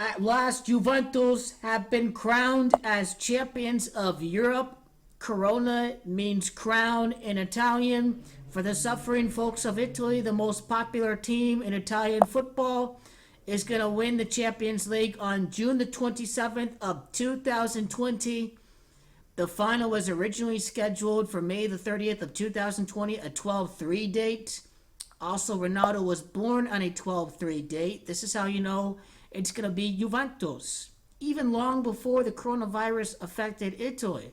At last, Juventus have been crowned as champions of Europe. Corona means crown in Italian. For the suffering folks of Italy, the most popular team in Italian football is going to win the Champions League on June the 27th of 2020. The final was originally scheduled for May the 30th of 2020, a 12-3 date. Also, Ronaldo was born on a 12-3 date. This is how you know it's going to be Juventus, even long before the coronavirus affected Italy.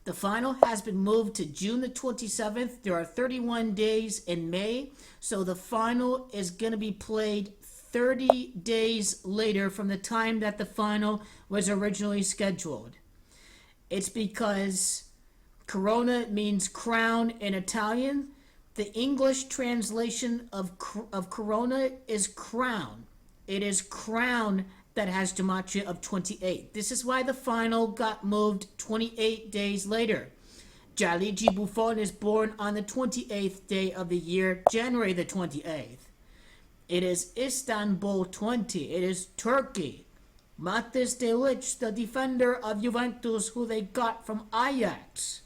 The final has been moved to June the 27th. There are 31 days in May, so the final is going to be played 30 days later from the time that the final was originally scheduled. It's because Corona means crown in Italian. The English translation of Corona is crown. It is crown that has gematria of 28. This is why the final got moved 28 days later. Gianluigi Buffon is born on the 28th day of the year, January the 28th. It is Istanbul 20. It is Turkey. Matis Delic, the defender of Juventus, who they got from Ajax.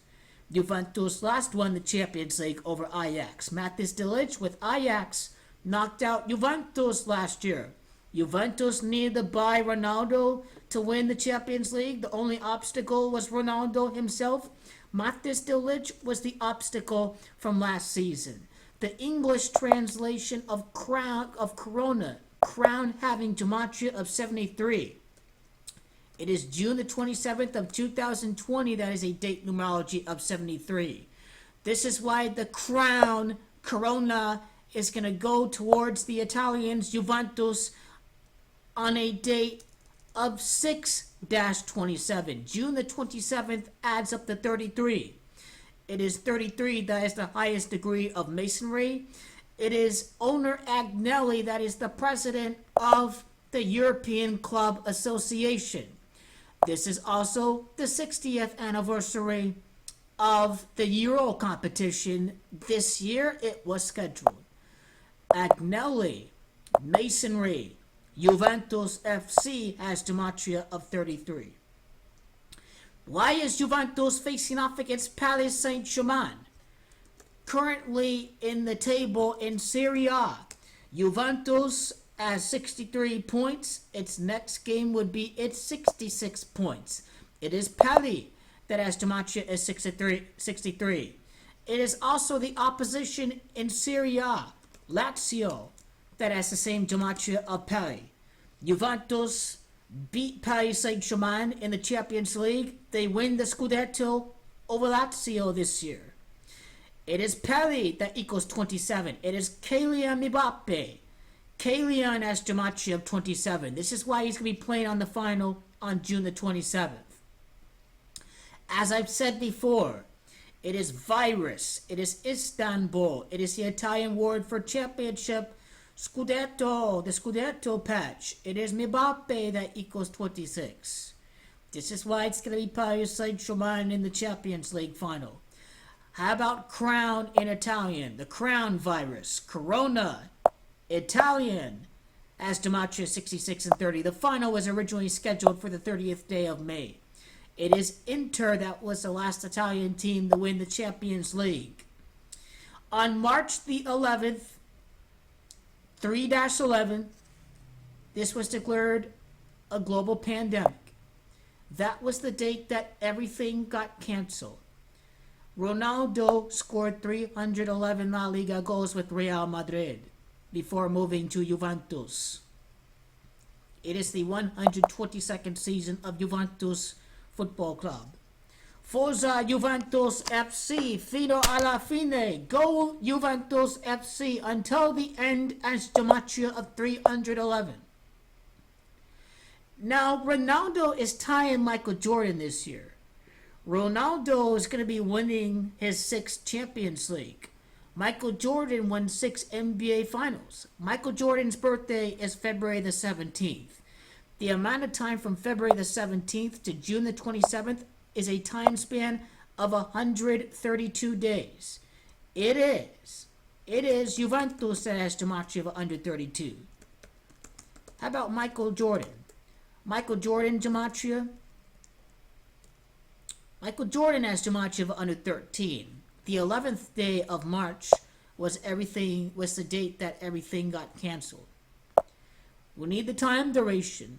Juventus last won the Champions League over Ajax. Matis Delic with Ajax knocked out Juventus last year. Juventus needed to buy Ronaldo to win the Champions League. The only obstacle was Ronaldo himself. Matis Delic was the obstacle from last season. The English translation of Corona, crown having gematria of 73. It is June the 27th of 2020 that is a date numerology of 73. This is why the crown, Corona, is going to go towards the Italians, Juventus, on a date of 6-27. June the 27th adds up to 33. It is 33 that is the highest degree of masonry. It is owner Agnelli that is the president of the European Club Association. This is also the 60th anniversary of the Euro competition. This year it was scheduled. Agnelli, masonry, Juventus FC has gematria of 33. Why is Juventus facing off against Paris Saint-Germain? Currently in the table in Serie A, Juventus has 63 points. Its next game would be its 66 points. It is Paris that has gematria as 63. It is also the opposition in Serie A, Lazio, that has the same gematria of Paris. Juventus beat Paris Saint-Germain in the Champions League. They win the Scudetto over Lazio this year. It is Paris that equals 27. It is Kylian Mbappe. Kylian has gematria of 27. This is why he's going to be playing on the final on June the 27th. As I've said before, it is virus. It is Istanbul. It is the Italian word for championship. Scudetto, the Scudetto patch. It is Mbappe that equals 26. This is why it's going to be Paris Saint-Germain in the Champions League final. How about crown in Italian? The crown virus. Corona, Italian, as gematria 66 and 30. The final was originally scheduled for the 30th day of May. It is Inter that was the last Italian team to win the Champions League. On March the 11th, 3-11, this was declared a global pandemic. That was the date that everything got canceled. Ronaldo scored 311 La Liga goals with Real Madrid before moving to Juventus. It is the 122nd season of Juventus Football Club. Forza Juventus FC, fino alla fine. Go Juventus FC until the end as gematria of 311. Now, Ronaldo is tying Michael Jordan this year. Ronaldo is going to be winning his 6th Champions League. Michael Jordan won 6 NBA Finals. Michael Jordan's birthday is February the 17th. The amount of time from February the 17th to June the 27th is a time span of 132 days. It is Juventus that has gematria of under 32. How about Michael Jordan? Michael Jordan gematria. Michael Jordan has gematria of under 13. The 11th day of March was the date that everything got canceled. We need the time duration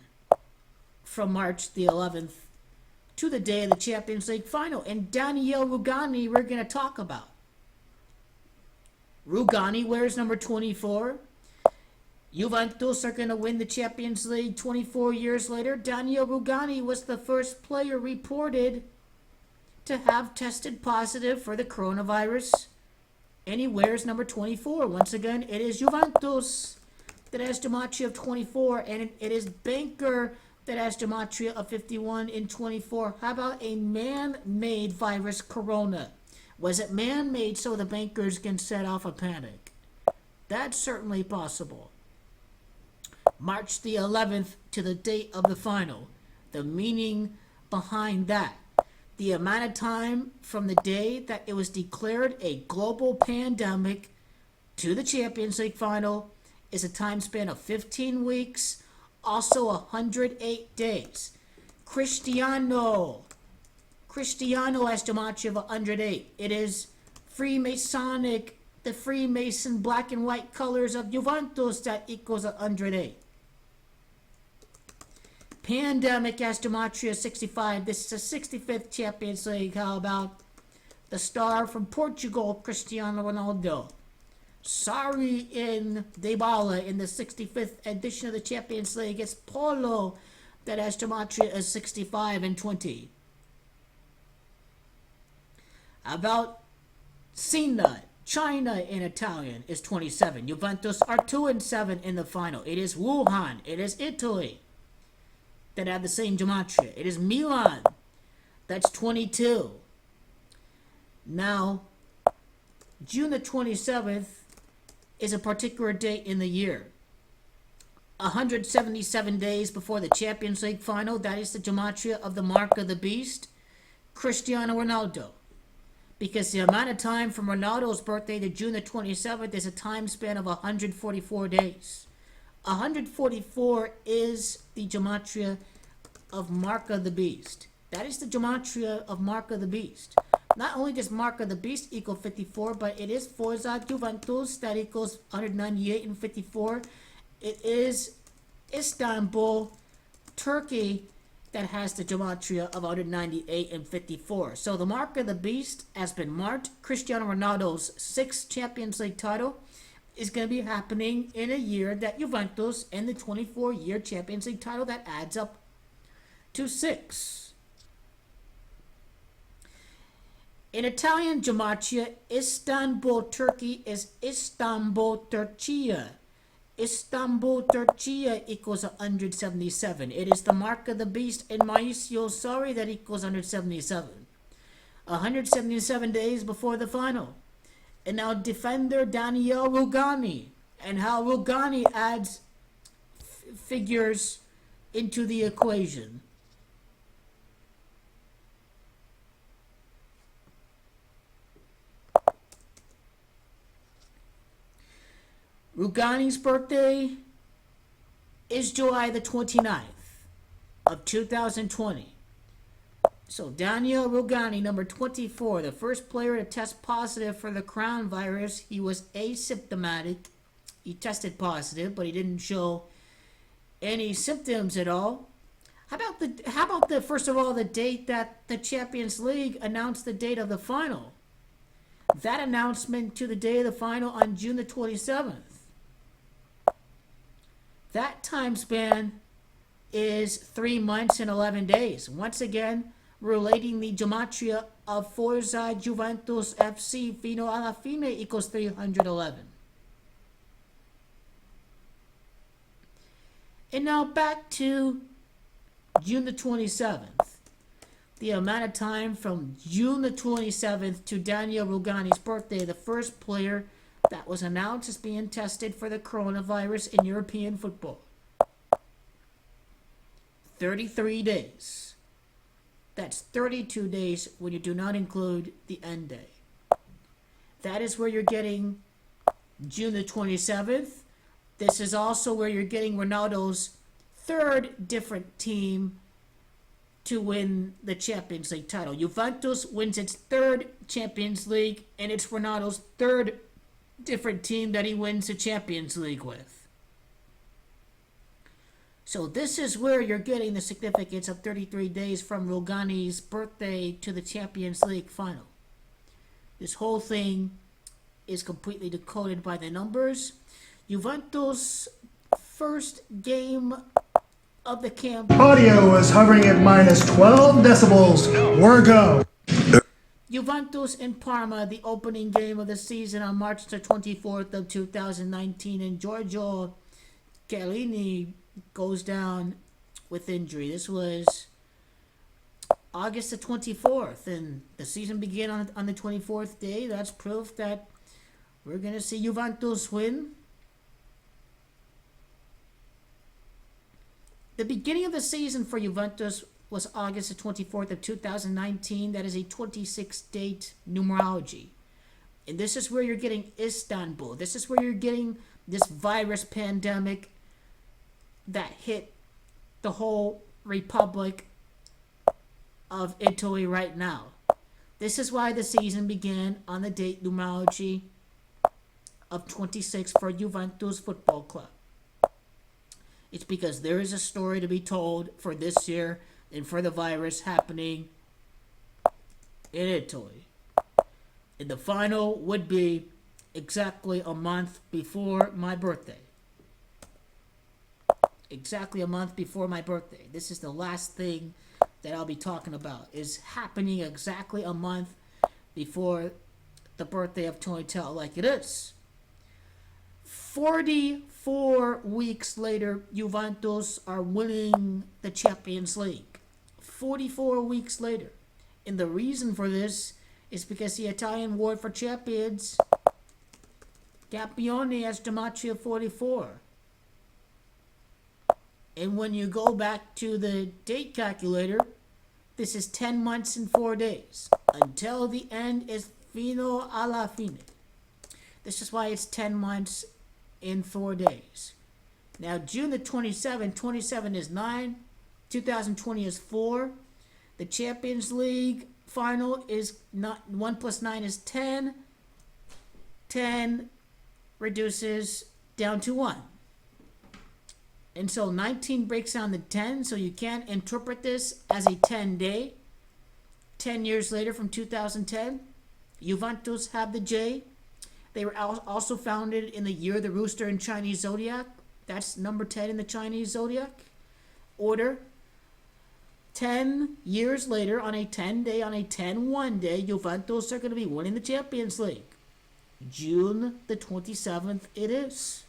from March the 11th to the day of the Champions League final. And Daniele Rugani we're going to talk about. Rugani wears number 24. Juventus are going to win the Champions League 24 years later. Daniele Rugani was the first player reported to have tested positive for the coronavirus. And he wears number 24. Once again, it is Juventus that has gematria of 24. And it is Banker that has gematria of 51 and 24. How about a man-made virus, corona? Was it man-made so the bankers can set off a panic? That's certainly possible. March the 11th to the date of the final. The meaning behind that. The amount of time from the day that it was declared a global pandemic to the Champions League final is a time span of 15 weeks, also 108 days. Cristiano has gematria of 108. It is Freemasonic, the Freemason black and white colors of Juventus that equals 108. Pandemic has gematria 65. This is the 65th Champions League. How about the star from Portugal, Cristiano Ronaldo? Sorry in Dybala in the 65th edition of the Champions League. It's Polo that has gematria as 65 and 20. How about Sina? China in Italian is 27. Juventus are 2-7 in the final. It is Wuhan. It is Italy that have the same gematria. It is Milan. That's 22. Now, June the 27th is a particular date in the year. 177 days before the Champions League final. That is the gematria of the mark of the beast, Cristiano Ronaldo. Because the amount of time from Ronaldo's birthday to June the 27th is a time span of 144 days. 144 is the gematria of Mark of the Beast. That is the gematria of Mark of the Beast. Not only does Mark of the Beast equal 54, but it is Forza Juventus that equals 198 and 54. It is Istanbul, Turkey, that has the gematria of 198 and 54. So the Mark of the Beast has been marked. Cristiano Ronaldo's 6th Champions League title is going to be happening in a year that Juventus and the 24-year Champions League title that adds up to 6. In Italian gematria, Istanbul, Turkey is Istanbul, Turcia. Istanbul, Turcia equals 177. It is the Mark of the Beast in Mauricio Sarri that equals 177. 177 days before the final. And now defender Daniele Rugani, and how Rugani adds figures into the equation. Rugani's birthday is July the 29th of 2020. So Daniele Rugani, number 24, the first player to test positive for the crown virus. He was asymptomatic. He tested positive, but he didn't show any symptoms at all. How about the first of all, the date that the Champions League announced the date of the final? That announcement to the day of the final on June the 27th. That time span is 3 months and 11 days. Once again, relating the gematria of Forza Juventus FC fino alla fine equals 311. And now back to June the 27th. The amount of time from June the 27th to Daniele Rugani's birthday, the first player that was announced as being tested for the coronavirus in European football. 33 days. That's 32 days when you do not include the end day. That is where you're getting June the 27th. This is also where you're getting Ronaldo's third different team to win the Champions League title. Juventus wins its third Champions League, and it's Ronaldo's third different team that he wins the Champions League with. So this is where you're getting the significance of 33 days from Rugani's birthday to the Champions League final. This whole thing is completely decoded by the numbers. Juventus' first game of the campaign. Audio was hovering at minus 12 decibels. We're go. Juventus in Parma, the opening game of the season on March the 24th of 2019, and Giorgio Chiellini goes down with injury. This was August the 24th, and the season began on the 24th day. That's proof that we're going to see Juventus win. The beginning of the season for Juventus was August the 24th of 2019. That is a 26-date numerology. And this is where you're getting Istanbul. This is where you're getting this virus pandemic that hit the whole Republic of Italy right now. This is why the season began on the date numerology of 26 for Juventus Football Club. It's because there is a story to be told for this year and for the virus happening in Italy. And the final would be exactly a month before my birthday. Exactly a month before my birthday. This is the last thing that I'll be talking about. Is happening exactly a month before the birthday of Tony Tell, like it is. 44 weeks later, Juventus are winning the Champions League. 44 weeks later. And the reason for this is because the Italian award for champions, Campione has Dimaggio 44. And when you go back to the date calculator, this is 10 months and 4 days. Until the end is fino alla fine. This is why it's 10 months in 4 days. Now, June the 27th, 27 is 9. 2020 is 4. The Champions League final is not 1 plus 9 is 10. 10 reduces down to 1. And so 19 breaks down to 10, so you can't interpret this as a 10-day. 10 years later from 2010, Juventus have the J. They were also founded in the year of the rooster in Chinese zodiac. That's number 10 in the Chinese zodiac order. 10 years later, on a 10-day, on a 10-1 day, Juventus are going to be winning the Champions League. June the 27th it is.